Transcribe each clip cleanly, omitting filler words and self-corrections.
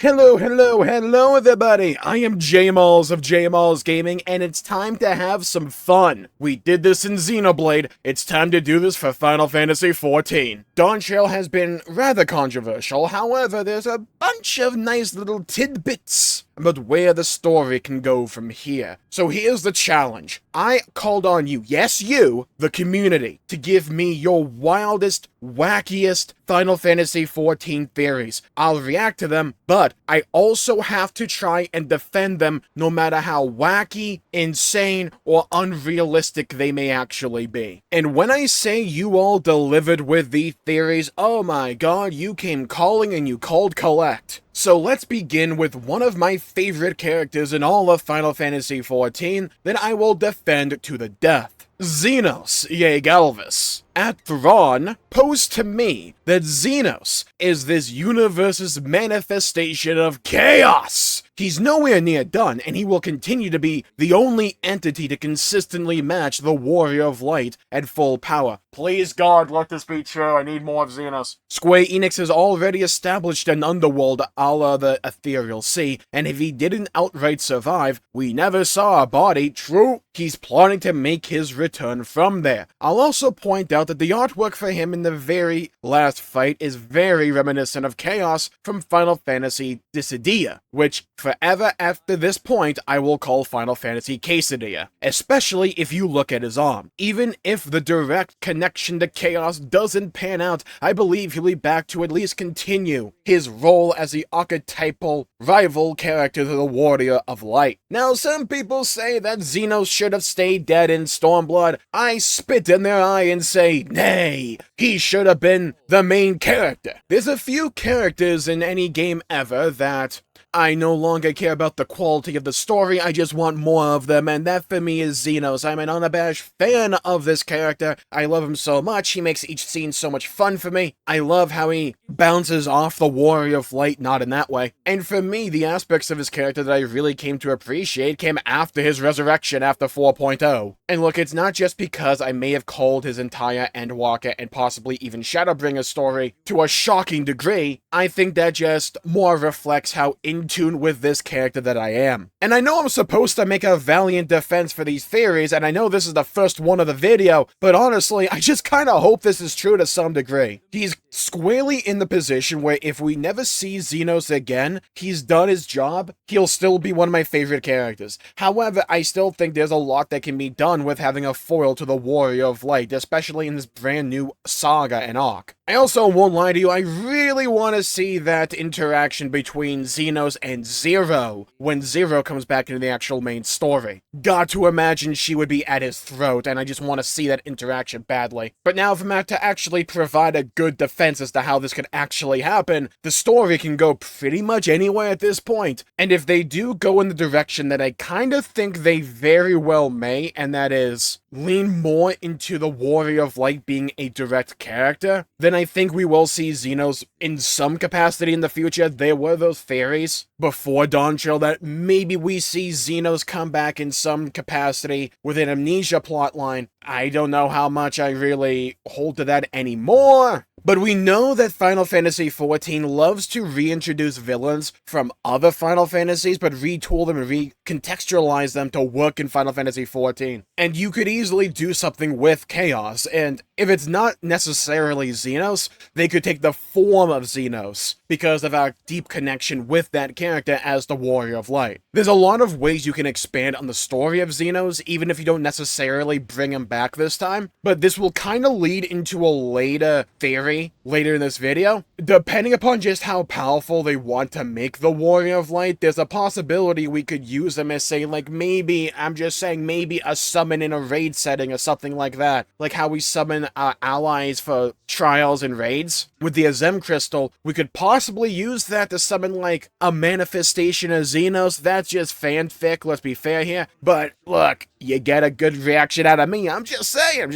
Hello everybody! I am Jmulls of Jmulls Gaming, and it's time to have some fun. We did this in Xenoblade, it's time to do this for Final Fantasy XIV. Dawntrail has been rather controversial, however, there's a bunch of nice little tidbits about where the story can go from here. So here's the challenge. I called on you, yes you, the community, to give me your wildest, wackiest Final Fantasy XIV theories. I'll react to them, but I also have to try and defend them no matter how wacky, insane, or unrealistic they may actually be. And when I say you all delivered with the theories, oh my god, you came calling and you called collect. So let's begin with one of my favorite characters in all of Final Fantasy XIV that I will defend to the death. Zenos, yea Galvis. At Thrawn, posed to me that Zenos is this universe's manifestation of chaos. He's nowhere near done, and he will continue to be the only entity to consistently match the Warrior of Light at full power. Please God, let this be true, I need more of Zenos. Square Enix has already established an underworld a la the Ethereal Sea, and if he didn't outright survive, we never saw a body. True, he's plotting to make his return from there. I'll also point out that the artwork for him in the very last fight is very reminiscent of Chaos from Final Fantasy Dissidia, which forever after this point I will call Final Fantasy Quesadilla, especially if you look at his arm. Even if the direct connection to Chaos doesn't pan out, I believe he'll be back to at least continue his role as the archetypal rival character to the Warrior of Light. Now, some people say that Zenos should have stayed dead in Stormblood. I spit in their eye and say, nay, he should have been the main character. There's a few characters in any game ever that I no longer care about the quality of the story, I just want more of them, and that for me is Zenos. I'm an unabashed fan of this character. I love him so much, he makes each scene so much fun for me. I love how he bounces off the Warrior of Light, not in that way. And for me, the aspects of his character that I really came to appreciate came after his resurrection after 4.0. And look, it's not just because I may have called his entire Endwalker and possibly even Shadowbringer story to a shocking degree, I think that just more reflects how in tune with this character that I am. And I know I'm supposed to make a valiant defense for these theories, and I know this is the first one of the video, but honestly, I just kinda hope this is true to some degree. He's squarely in the position where if we never see Zenos again, he's done his job, he'll still be one of my favorite characters. However, I still think there's a lot that can be done with having a foil to the Warrior of Light, especially in this brand new saga and arc. I also won't lie to you, I really want to see that interaction between Zenos and Zero when Zero comes back into the actual main story. Got to imagine she would be at his throat, and I just want to see that interaction badly. But now if I'm to actually provide a good defense as to how this could actually happen, the story can go pretty much anywhere at this point. And if they do go in the direction that I kind of think they very well may, and that is lean more into the Warrior of Light being a direct character, then I think we will see Zenos in some capacity in the future. There were those theories before Dawntrail that maybe we see Zenos come back in some capacity with an Amnesia plotline. I don't know how much I really hold to that anymore. But we know that Final Fantasy XIV loves to reintroduce villains from other Final Fantasies, but retool them and recontextualize them to work in Final Fantasy XIV. And you could easily do something with Chaos, and if it's not necessarily Zenos, they could take the form of Zenos, because of our deep connection with that character as the Warrior of Light. There's a lot of ways you can expand on the story of Zenos, even if you don't necessarily bring him back this time, but this will kind of lead into a later theory later in this video. Depending upon just how powerful they want to make the Warrior of Light, there's a possibility we could use them as, say, like maybe, I'm just saying, maybe a summon in a raid setting or something like that. Like how we summon allies for trials and raids. With the Azem crystal, we could possibly use that to summon like a manifestation of Zenos. That's just fanfic, let's be fair here. But look, you get a good reaction out of me. I'm just saying.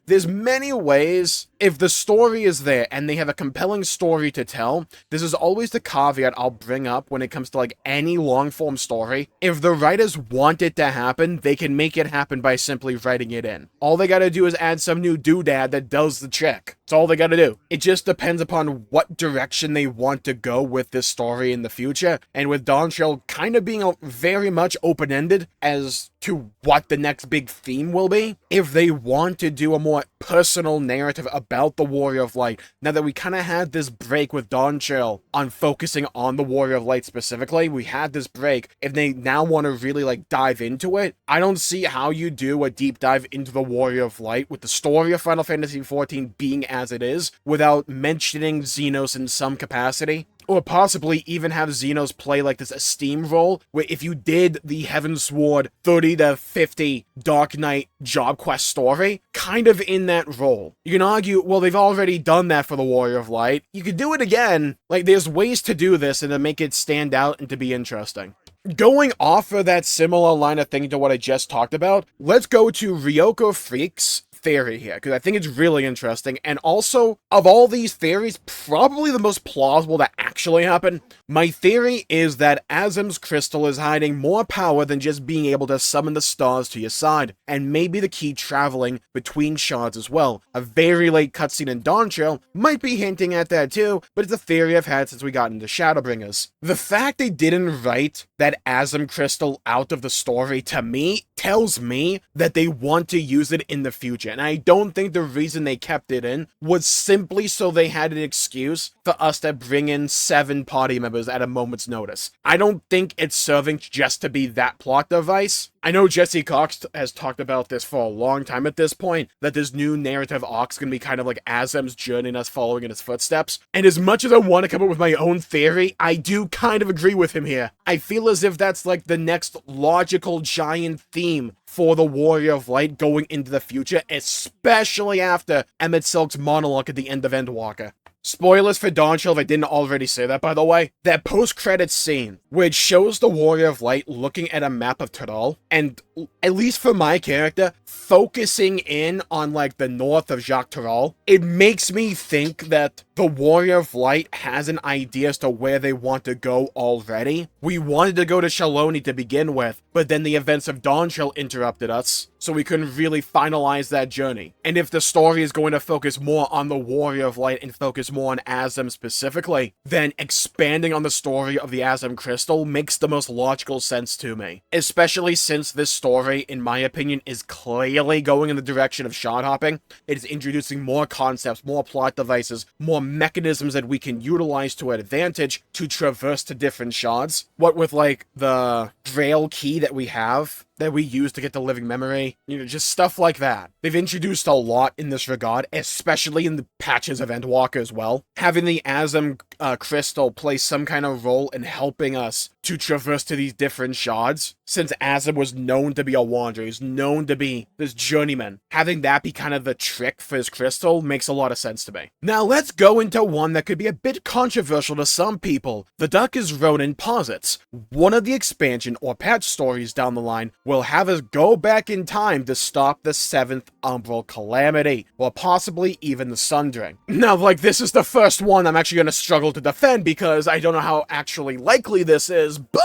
There's many ways. If the story is there and they have a compelling story to tell, this is always the caveat I'll bring up when it comes to like any long form story. If the writers want it to happen, they can make it happen by simply writing it in. All they gotta do is add some new doodad that does the trick. That's all they gotta do. It just depends upon what direction they want to go with this story in the future, and with Dawntrail kind of being very much open-ended as to what the next big theme will be. If they want to do a more personal narrative about the Warrior of Light, now that we kind of had this break with Dawntrail on focusing on the Warrior of Light specifically, we had this break. If they now want to really like dive into it, I don't see how you do a deep dive into the Warrior of Light with the story of Final Fantasy XIV being as it is without mentioning Zenos in some capacity. Or possibly even have Zenos play like this esteem role, where if you did the Heavensward 30 to 50 Dark Knight job quest story, kind of in that role. You can argue, well, they've already done that for the Warrior of Light. You could do it again. Like, there's ways to do this and to make it stand out and to be interesting. Going off of that similar line of thinking to what I just talked about, let's go to Ryoko Freak's theory here, because I think it's really interesting, and also, of all these theories, probably the most plausible to actually happen. My theory is that Azem's crystal is hiding more power than just being able to summon the stars to your side, and maybe the key traveling between shards as well. A very late cutscene in Dawntrail might be hinting at that too, but it's a theory I've had since we got into Shadowbringers. The fact they didn't write that Azem crystal out of the story, to me, tells me that they want to use it in the future. And I don't think the reason they kept it in was simply so they had an excuse for us to bring in 7 party members at a moment's notice. I don't think it's serving just to be that plot device. I know Jesse Cox has talked about this for a long time at this point, that this new narrative arc is going to be kind of like Azem's journey and us following in his footsteps. And as much as I want to come up with my own theory, I do kind of agree with him here. I feel as if that's like the next logical giant theme for the Warrior of Light going into the future, especially after Emmett Silk's monologue at the end of Endwalker. Spoilers for Dawntrail if I didn't already say that, by the way. That post-credits scene, which shows the Warrior of Light looking at a map of Tataru, and, at least for my character, focusing in on, like, the north of Jacques Tataru, it makes me think that the Warrior of Light has an idea as to where they want to go already. We wanted to go to Shaloni to begin with, but then the events of Dawntrail interrupted us, so we couldn't really finalize that journey. And if the story is going to focus more on the Warrior of Light and focus more on Azem specifically, then expanding on the story of the Azem Crystal makes the most logical sense to me. Especially since this story, in my opinion, is clearly going in the direction of shard hopping. It is introducing more concepts, more plot devices, more mechanisms that we can utilize to advantage to traverse to different shards. What with like the Grail key that we have, that we use to get the living memory, just stuff like that. They've introduced a lot in this regard, especially in the patches of Endwalker as well. Having the Azem crystal play some kind of role in helping us to traverse to these different shards, since Azem was known to be a wanderer, he's known to be this journeyman. Having that be kind of the trick for his crystal makes a lot of sense to me. Now let's go into one that could be a bit controversial to some people. The Duck is Ronin posits. One of the expansion or patch stories down the line will have us go back in time to stop the 7th Umbral Calamity, or possibly even the Sundering. Now, like, this is the first one I'm actually going to struggle to defend because I don't know how actually likely this is, but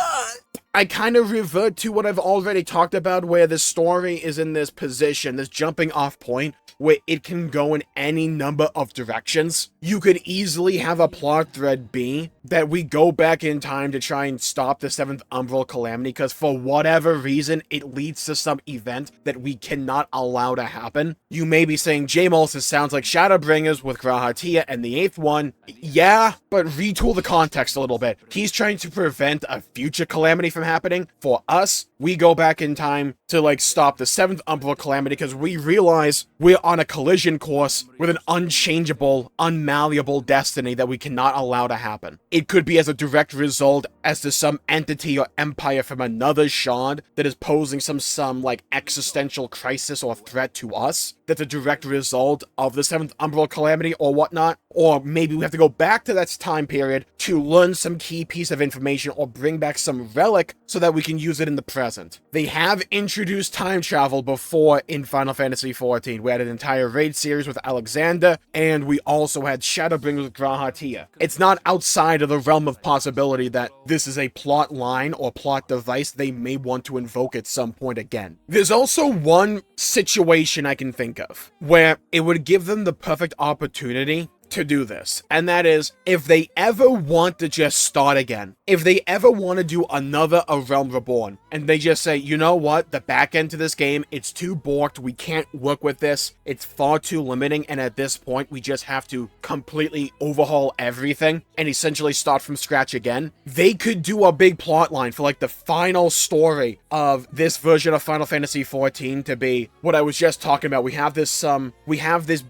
I kind of revert to what I've already talked about, where the story is in this position, this jumping off point, where it can go in any number of directions. You could easily have a plot thread be that we go back in time to try and stop the 7th Umbral Calamity, because for whatever reason, it leads to some event that we cannot allow to happen. You may be saying, Jmulls, this sounds like Shadowbringers with Grahatia and the 8th one. Yeah, but retool the context a little bit. He's trying to prevent a future calamity from happening. For us, we go back in time to, like, stop the 7th Umbral Calamity because we realize we're on a collision course with an unchangeable, unmalleable destiny that we cannot allow to happen. It could be as a direct result as to some entity or empire from another shard that is posing some like existential crisis or threat to us. That's a direct result of the 7th Umbral Calamity or whatnot. Or maybe we have to go back to that time period to learn some key piece of information or bring back some relic so that we can use it in the present. They have introduced time travel before in Final Fantasy XIV. We had an entire raid series with Alexander, and we also had Shadowbringers with Grahatia. It's not outside of the realm of possibility that this is a plot line or plot device they may want to invoke at some point again. There's also one situation I can think of where it would give them the perfect opportunity to do this, and that is if they ever want to just start again, if they ever want to do another A Realm Reborn, and they just say, you know what, the back end to this game, it's too borked, we can't work with this, it's far too limiting, and at this point we just have to completely overhaul everything and essentially start from scratch again, they could do a big plot line for like the final story of this version of Final Fantasy XIV to be what I was just talking about. We have this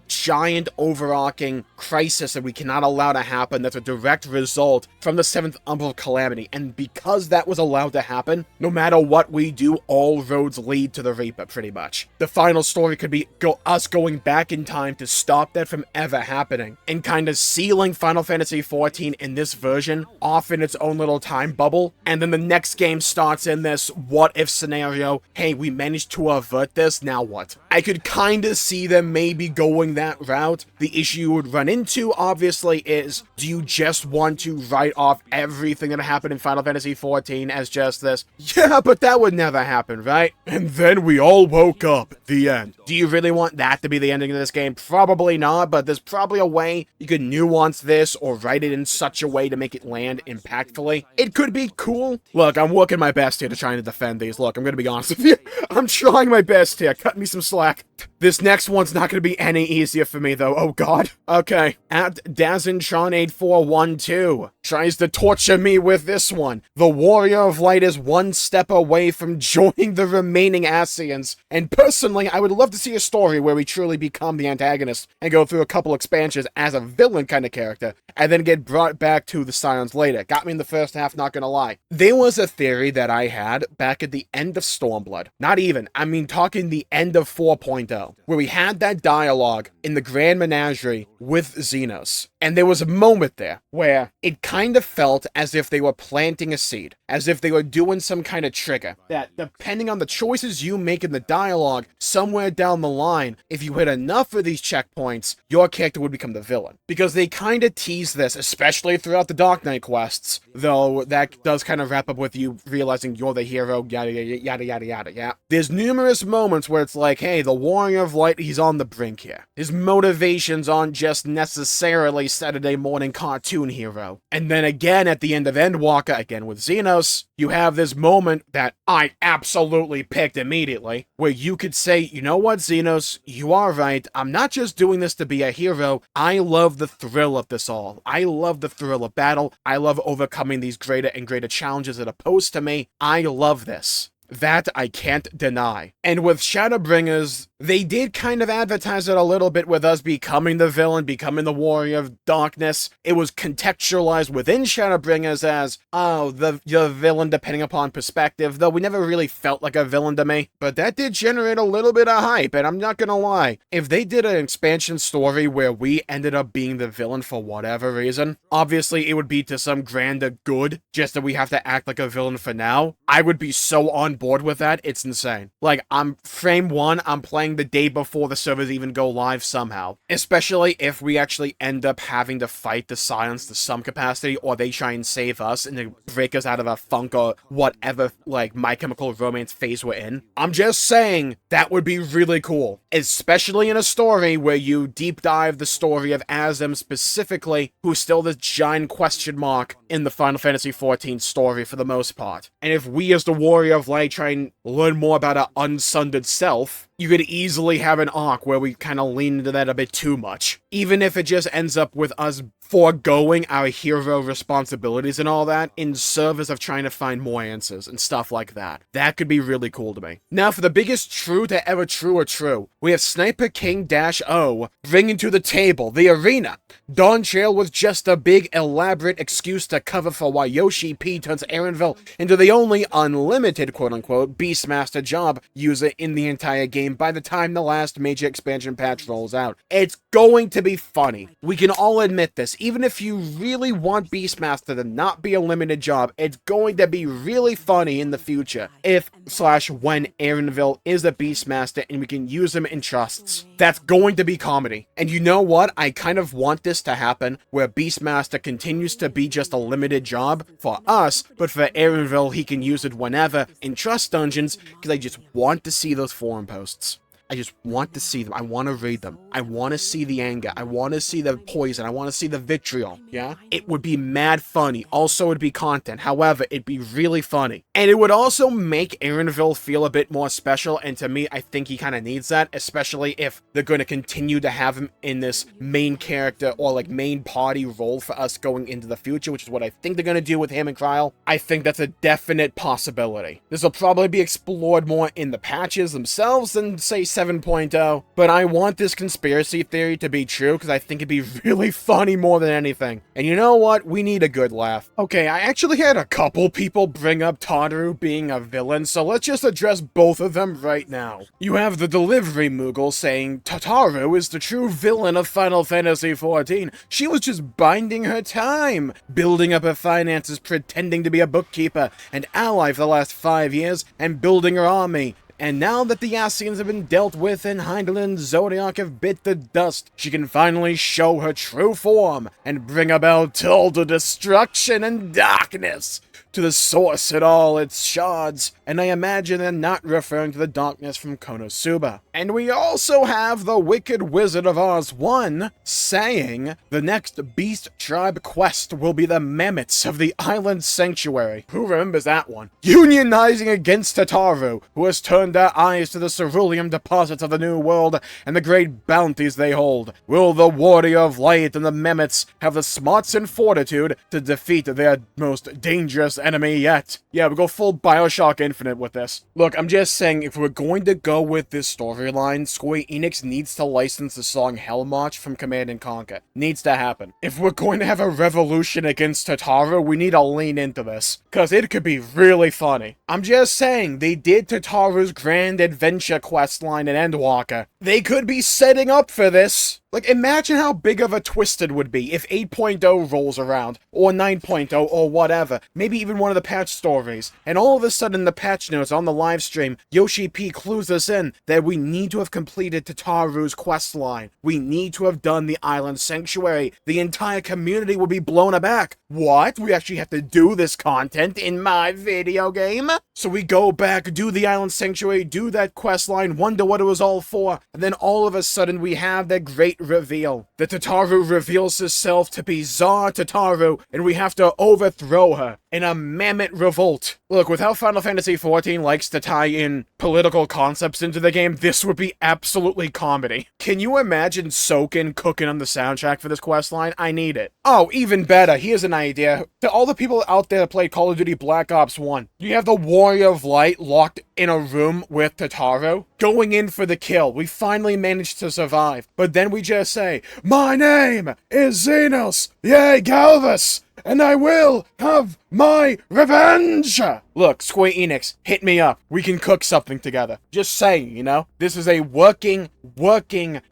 giant overarching crisis that we cannot allow to happen that's a direct result from the 7th Umbral Calamity, and because that was allowed to happen, no matter what we do, all roads lead to the Reaper, pretty much. The final story could be us going back in time to stop that from ever happening, and kind of sealing Final Fantasy XIV in this version off in its own little time bubble, and then the next game starts in this what-if scenario, hey, we managed to avert this, now what? I could kind of see them maybe going that route. The issue you would run into, obviously, is do you just want to write off everything that happened in Final Fantasy XIV as just this, yeah, but that would never happen, right? And then we all woke up. The end. Do you really want that to be the ending of this game? Probably not, but there's probably a way you could nuance this or write it in such a way to make it land impactfully. It could be cool. Look, I'm working my best here to try and defend these. Look, I'm gonna be honest with you. I'm trying my best here. Cut me some slack. This next one's not going to be any easier for me, though. Oh, God. Okay. At DazinTron8412 tries to torture me with this one. The Warrior of Light is one step away from joining the remaining Ascians. And personally, I would love to see a story where we truly become the antagonist and go through a couple expansions as a villain kind of character, and then get brought back to the Scions later. Got me in the first half, not gonna lie. There was a theory that I had back at the end of Stormblood. Not even. I mean, talking the end of 4.0, where we had that dialogue in the Grand Menagerie with Zenos. And there was a moment there where it kind of felt as if they were planting a seed, as if they were doing some kind of trigger, that depending on the choices you make in the dialogue, somewhere down the line, if you hit enough of these checkpoints, your character would become the villain. Because they kind of tease this, especially throughout the Dark Knight quests, though that does kind of wrap up with you realizing you're the hero, yada yada yada yada yada, yeah. There's numerous moments where it's like, hey, the Warrior of Light, he's on the brink here. His motivations aren't just necessarily Saturday morning cartoon hero. And then again, at the end of Endwalker, again with Zenos, you have this moment that I absolutely picked immediately, where you could say, you know what, Zenos, you are right. I'm not just doing this to be a hero. I love the thrill of this all. I love the thrill of battle. I love overcoming these greater and greater challenges that are posed to me. I love this. That I can't deny. And with Shadowbringers, they did kind of advertise it a little bit with us becoming the villain, becoming the Warrior of Darkness. It was contextualized within Shadowbringers as, oh, the villain depending upon perspective, though we never really felt like a villain to me. But that did generate a little bit of hype, and I'm not gonna lie. If they did an expansion story where we ended up being the villain for whatever reason, obviously it would be to some grander good, just that we have to act like a villain for now. I would be so on board with that, it's insane. Like, frame 1, I'm playing the day before the servers even go live somehow. Especially if we actually end up having to fight the Scions to some capacity, or they try and save us and then break us out of a funk or whatever, like, My Chemical Romance phase we're in. I'm just saying, that would be really cool. Especially in a story where you deep dive the story of Azem specifically, who's still this giant question mark in the Final Fantasy XIV story for the most part. And if we as the Warrior of Light try and learn more about our unsundered self, you could easily have an arc where we kind of lean into that a bit too much. Even if it just ends up with us foregoing our hero responsibilities and all that in service of trying to find more answers and stuff like that. That could be really cool to me. Now for the biggest true to ever true or true, we have Sniper King-O bringing to the table the arena. Dawntrail was just a big elaborate excuse to cover for why Yoshi P turns Erenville into the only unlimited quote-unquote Beastmaster job user in the entire game by the time the last major expansion patch rolls out. It's going to be funny. We can all admit this. this. Even if you really want Beastmaster to not be a limited job, it's going to be really funny in the future if/when Erenville is a Beastmaster and we can use him in trusts. That's going to be comedy. And you know what? I kind of want this to happen, where Beastmaster continues to be just a limited job for us, but for Erenville, he can use it whenever in trust dungeons, because I just want to see those forum posts. I just want to see them. I want to read them. I want to see the anger. I want to see the poison. I want to see the vitriol, yeah? It would be mad funny. Also, it'd be content. However, it'd be really funny. And it would also make Erenville feel a bit more special, and to me, I think he kind of needs that, especially if they're going to continue to have him in this main character or, like, main party role for us going into the future, which is what I think they're going to do with him and Krile. I think that's a definite possibility. This will probably be explored more in the patches themselves than, say, 7.0, but I want this conspiracy theory to be true because I think it'd be really funny more than anything. And you know what? We need a good laugh. Okay, I actually had a couple people bring up Tataru being a villain, so let's just address both of them right now. You have the delivery Moogle saying Tataru is the true villain of Final Fantasy XIV. She was just biding her time, building up her finances, pretending to be a bookkeeper and ally for the last 5 years, and building her army. And now that the Ascians have been dealt with and Hydaelyn and Zoraal Ja have bit the dust, she can finally show her true form and bring about total destruction and darkness to the source in all its shards. And I imagine they're not referring to the darkness from Konosuba. And we also have the Wicked Wizard of Oz 1 saying the next Beast Tribe quest will be the Mammoths of the Island Sanctuary. Who remembers that one? Unionizing against Tataru, who has turned their eyes to the cerulean deposits of the New World and the great bounties they hold. Will the Warrior of Light and the Mammoths have the smarts and fortitude to defeat their most dangerous enemy yet? Yeah, we go full Bioshock Infinite with this. Look, I'm just saying, if we're going to go with this storyline, Square Enix needs to license the song Hell March from Command & Conquer. Needs to happen. If we're going to have a revolution against Tataru, we need to lean into this, because it could be really funny. I'm just saying, they did Tataru's Grand Adventure questline in Endwalker. They could be setting up for this. Like, imagine how big of a twist it would be if 8.0 rolls around, or 9.0, or whatever, maybe even one of the patch stories, and all of a sudden the patch notes on the live stream, Yoshi P clues us in that we need to have completed Tataru's questline. We need to have done the Island Sanctuary. The entire community will be blown aback. What? We actually have to do this content in my video game? So we go back, do the Island Sanctuary, do that questline, wonder what it was all for, and then all of a sudden we have that great reveal. The Tataru reveals herself to be Tsar Tataru, and we have to overthrow her in a mammoth revolt. Look, with how Final Fantasy XIV likes to tie in political concepts into the game, this would be absolutely comedy. Can you imagine Soken cooking on the soundtrack for this questline? I need it. Oh, even better, here's an idea. To all the people out there that played Call of Duty Black Ops 1, you have the Warrior of Light locked in a room with Tataru, going in for the kill. We finally managed to survive, but then we just say, "My name is Zenos, yea Galvus, and I will have my revenge!" Look, Square Enix, hit me up. We can cook something together. Just saying, you know? This is a working,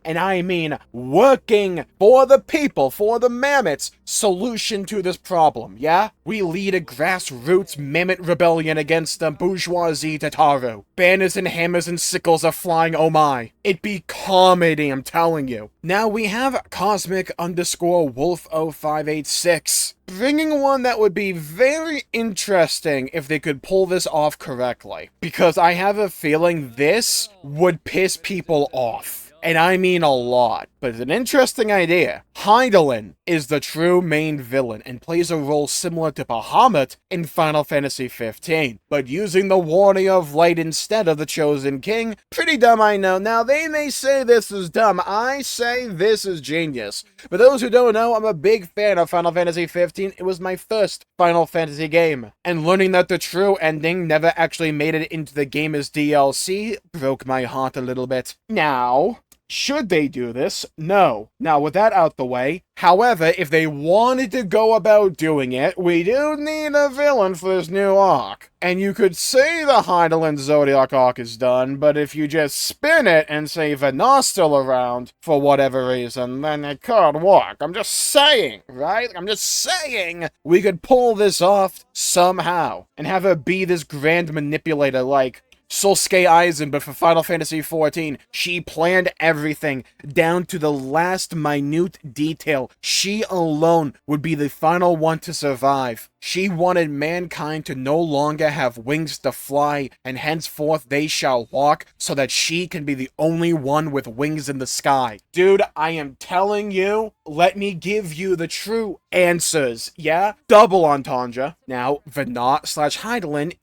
and I mean working for the people, for the mammoths, solution to this problem, yeah? We lead a grassroots mammoth rebellion against the bourgeoisie Tataru. Banners and hammers and sickles are flying, oh my. It be comedy, I'm telling you. Now we have Cosmic_Wolf0586. Bringing one that would be very interesting if they could pull this off correctly. Because I have a feeling this would piss people off. And I mean a lot. But it's an interesting idea. Hydaelyn is the true main villain and plays a role similar to Bahamut in Final Fantasy XV, but using the Warrior of Light instead of the Chosen King. Pretty dumb, I know. Now, they may say this is dumb. I say this is genius. For those who don't know, I'm a big fan of Final Fantasy XV. It was my first Final Fantasy game. And learning that the true ending never actually made it into the game as DLC broke my heart a little bit. Now, Should they do this? No. Now, with that out the way, however, if they wanted to go about doing it, we do need a villain for this new arc. And you could say the Hydaelyn Zodiac arc is done, but if you just spin it and say Venar's still around, for whatever reason, then it could work. I'm just saying, right? I'm just saying we could pull this off somehow, and have her be this grand manipulator like Solskjaer Azem, but for Final Fantasy XIV, she planned everything down to the last minute detail. She alone would be the final one to survive. She wanted mankind to no longer have wings to fly, and henceforth they shall walk, so that she can be the only one with wings in the sky. Dude, I am telling you, let me give you the true answers, yeah? Double entendre. Now, Venar/Hydaelyn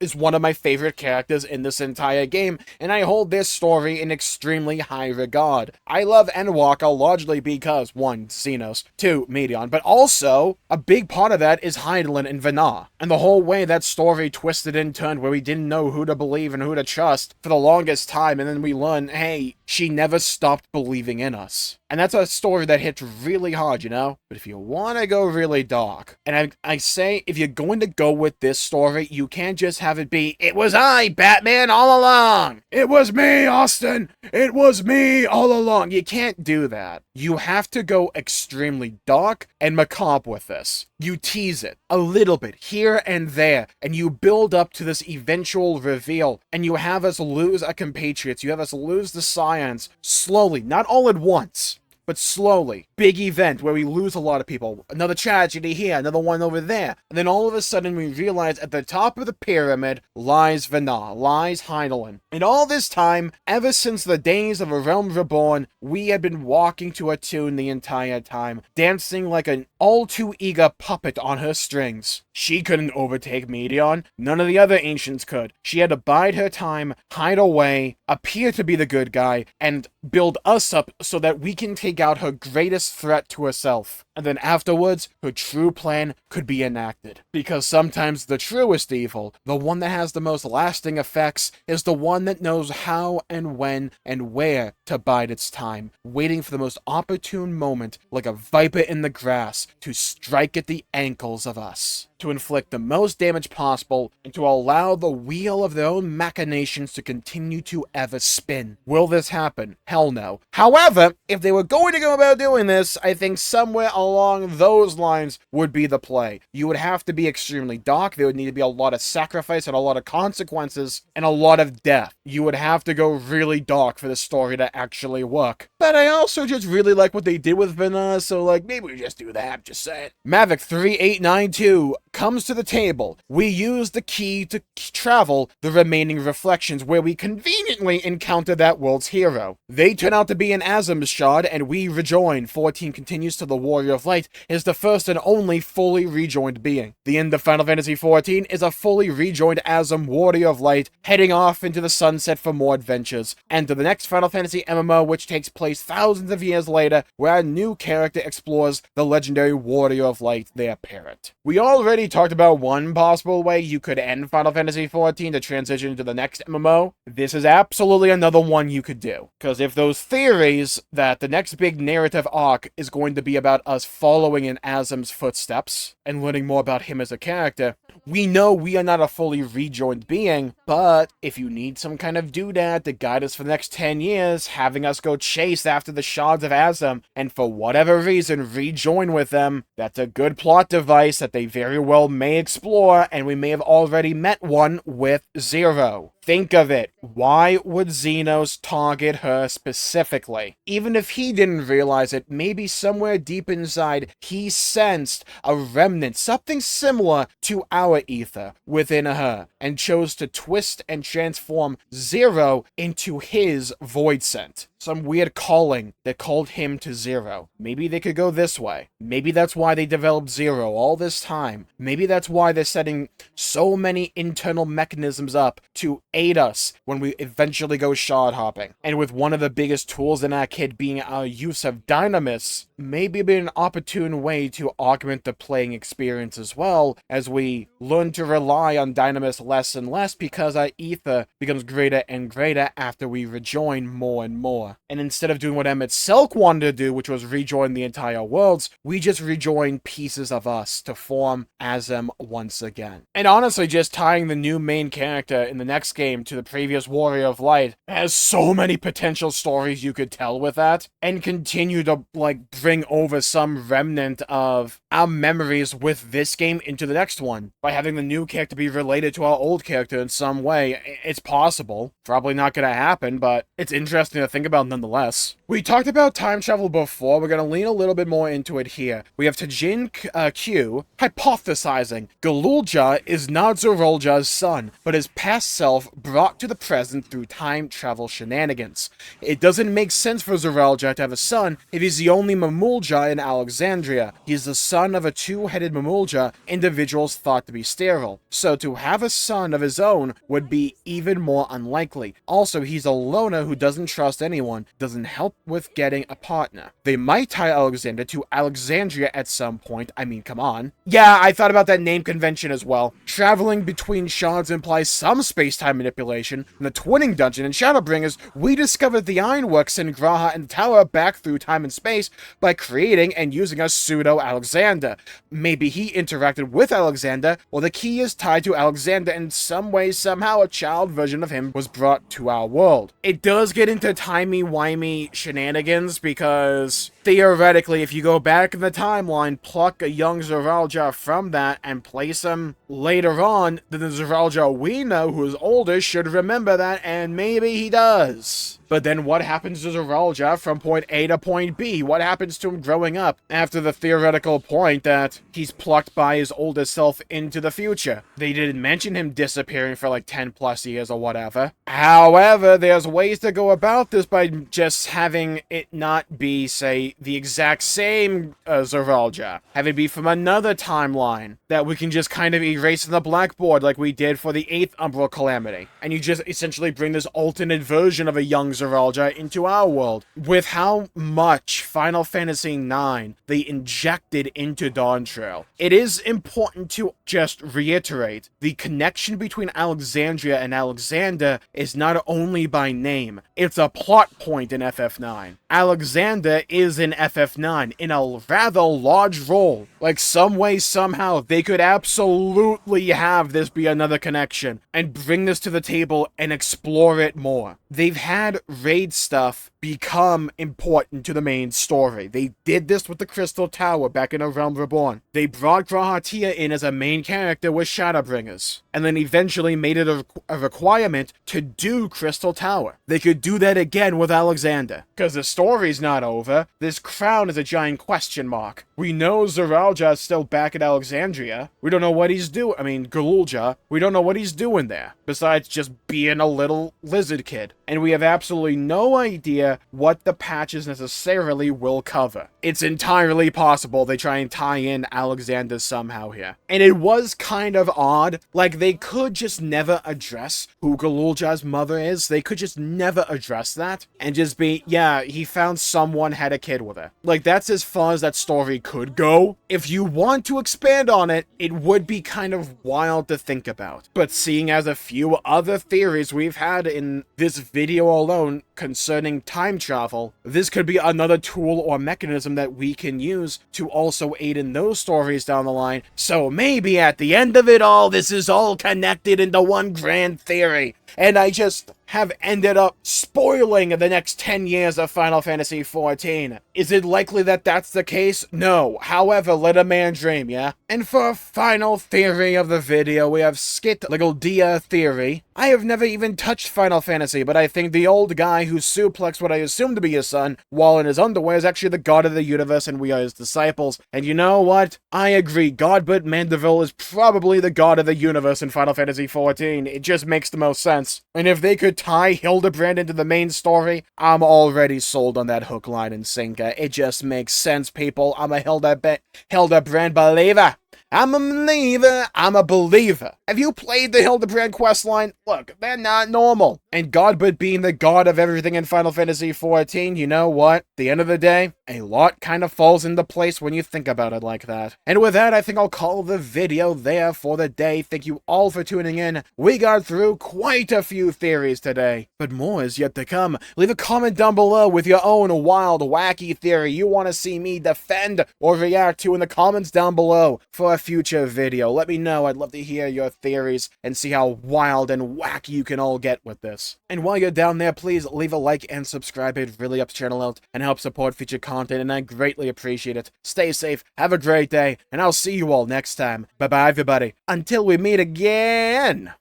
is one of my favorite characters in this entire game, and I hold this story in extremely high regard. I love Endwalker largely because, 1, Zenos, 2, Medion, but also, a big part of that is Hydaelyn and Venar, and the whole way that story twisted and turned where we didn't know who to believe and who to trust for the longest time, and then we learn, hey, she never stopped believing in us. And that's a story that hits really hard, you know? But if you want to go really dark, and I say, if you're going to go with this story, you can't just have it be, it was I, Batman, all along! It was me, Austin! It was me all along! You can't do that. You have to go extremely dark and macabre with this. You tease it a little bit here and there, and you build up to this eventual reveal, and you have us lose our compatriots, you have us lose the scions, slowly, not all at once, but slowly. Big event where we lose a lot of people. Another tragedy here, another one over there. And then all of a sudden we realize at the top of the pyramid lies Venar, lies Hydaelyn. And all this time, ever since the days of A Realm Reborn, we had been walking to a tune the entire time, dancing like an all-too-eager puppet on her strings. She couldn't overtake Medion. None of the other ancients could. She had to bide her time, hide away, appear to be the good guy, and build us up so that we can take out her greatest threat to herself. And then afterwards, her true plan could be enacted. Because sometimes the truest evil, the one that has the most lasting effects, is the one that knows how and when and where to bide its time, waiting for the most opportune moment, like a viper in the grass, to strike at the ankles of us, to inflict the most damage possible, and to allow the wheel of their own machinations to continue to ever spin. Will this happen? Hell no. However, if they were going to go about doing this, I think somewhere along those lines would be the play. You would have to be extremely dark, there would need to be a lot of sacrifice and a lot of consequences, and a lot of death. You would have to go really dark for the story to actually work. But I also just really like what they did with Venar, so like, maybe we just do that, just say it. Mavic 3892 comes to the table. We use the key to travel the remaining reflections, where we conveniently encounter that world's hero. They turn out to be an Azem shard, and we rejoin. 14 continues to the Warrior of Light, is the first and only fully rejoined being. The end of Final Fantasy XIV is a fully rejoined Azem Warrior of Light, heading off into the sunset for more adventures, and to the next Final Fantasy MMO, which takes place thousands of years later, where a new character explores the legendary Warrior of Light, their parent. We already talked about one possible way you could end Final Fantasy XIV to transition to the next MMO. This is absolutely another one you could do. Because if those theories that the next big narrative arc is going to be about us following in Azem's footsteps and learning more about him as a character, we know we are not a fully rejoined being, but if you need some kind of doodad to guide us for the next 10 years, having us go chase after the shards of Azem, and for whatever reason rejoin with them, that's a good plot device that they very well may explore, and we may have already met one with Zero. Think of it. Why would Zenos target her specifically? Even if he didn't realize it, maybe somewhere deep inside, he sensed a remnant, something similar to our ether within her, and chose to twist and transform Zero into his void scent. Some weird calling that called him to Zero. Maybe they could go this way. Maybe that's why they developed Zero all this time. Maybe that's why they're setting so many internal mechanisms up to aid us when we eventually go shard hopping. And with one of the biggest tools in our kit being our use of Dynamis, maybe be an opportune way to augment the playing experience as well, as we learn to rely on Dynamis less and less because our ether becomes greater and greater after we rejoin more and more. And instead of doing what Emmett Silk wanted to do, which was rejoin the entire worlds, we just rejoin pieces of us to form Azem once again. And honestly, just tying the new main character in the next game to the previous Warrior of Light has so many potential stories you could tell with that, and continue to, like, bring over some remnant of our memories with this game into the next one, by having the new character be related to our old character in some way. It's possible. Probably not gonna happen, but it's interesting to think about nonetheless. We talked about time travel before, we're gonna lean a little bit more into it here. We have Tajin Q hypothesizing Zoraal Ja is not Zoraal Ja's son, but his past self brought to the present through time travel shenanigans. It doesn't make sense for Zoraal Ja to have a son if he's the only Jmulls in Alexandria. He's the son of a two-headed Jmulls, individuals thought to be sterile. So to have a son of his own would be even more unlikely. Also, he's a loner who doesn't trust anyone, doesn't help with getting a partner. They might tie Alexander to Alexandria at some point. I mean, come on. Yeah, I thought about that name convention as well. Traveling between shards implies some space-time manipulation. In the Twinning Dungeon in Shadowbringers, we discovered the ironworks in Graha and the Tower back through time and space by creating and using a pseudo-Alexander. Maybe he interacted with Alexander, or the key is tied to Alexander in some way. Somehow a child version of him was brought to our world. It does get into timey-wimey shenanigans, because theoretically, if you go back in the timeline, pluck a young Zoraal Ja from that and place him later on, then the Zoraal Ja we know, who is older, should remember that, and maybe he does. But then what happens to Zoraal Ja from point A to point B? What happens to him growing up after the theoretical point that he's plucked by his older self into the future? They didn't mention him disappearing for like 10 plus years or whatever. However, there's ways to go about this by just having it not be, say, the exact same Zoraal Ja. Have it be from another timeline that we can just kind of erase on the blackboard like we did for the 8th Umbral Calamity. And you just essentially bring this alternate version of a young Zoraal Ja into our world. With how much Final Fantasy IX they injected into Dawntrail, it is important to just reiterate the connection between Alexandria and Alexander is not only by name, it's a plot point in FF9. Alexander is in FF9 in a rather large role. Like, some way, somehow, they could absolutely have this be another connection and bring this to the table and explore it more. They've had raid stuff become important to the main story. They did this with the Crystal Tower back in A Realm Reborn. They brought Grahatia in as a main character with Shadowbringers, and then eventually made it a requirement to do Crystal Tower. They could do that again with Alexander, because the story's not over. This crown is a giant question mark. We know Zoraal Ja is still back at Alexandria. We don't know what he's doing. I mean, Zoraal Ja. We don't know what he's doing there, besides just being a little lizard kid. And we have absolutely no idea what the patches necessarily will cover. It's entirely possible they try and tie in Alexander somehow here. And it was kind of odd. Like, they could just never address who Zoraal Ja's mother is. They could just never address that and just be, yeah, he found someone, had a kid with her. Like, that's as far as that story could go. If you want to expand on it, it would be kind of wild to think about. But seeing as a few other theories we've had in this video alone concerning time travel, this could be another tool or mechanism that we can use to also aid in those stories down the line. So maybe at the end of it all, this is all connected into one grand theory, and I just have ended up spoiling the next 10 years of Final Fantasy XIV. Is it likely that that's the case? No. However, let a man dream, yeah? And for a final theory of the video, we have Skit Legaldia Theory. I have never even touched Final Fantasy, but I think the old guy who suplexed what I assume to be his son while in his underwear is actually the god of the universe, and we are his disciples. And you know what? I agree. Godbert Manderville is probably the god of the universe in Final Fantasy XIV. It just makes the most sense. And if they could tie Hildebrand into the main story, I'm already sold on that hook, line, and sinker. It just makes sense, people. I'm a Hildebrand believer. I'm a believer, I'm a believer. Have you played the Hildebrand questline? Look, they're not normal. And Godbert being the god of everything in Final Fantasy XIV, you know what? At the end of the day, a lot kind of falls into place when you think about it like that. And with that, I think I'll call the video there for the day. Thank you all for tuning in. We got through quite a few theories today, but more is yet to come. Leave a comment down below with your own wild, wacky theory you want to see me defend or react to in the comments down below for a future video. Let me know. I'd love to hear your theories and see how wild and wacky you can all get with this. And while you're down there, please leave a like and subscribe. It really helps the channel out and helps support future content, and I greatly appreciate it. Stay safe, have a great day, and I'll see you all next time. Bye-bye, everybody. Until we meet again!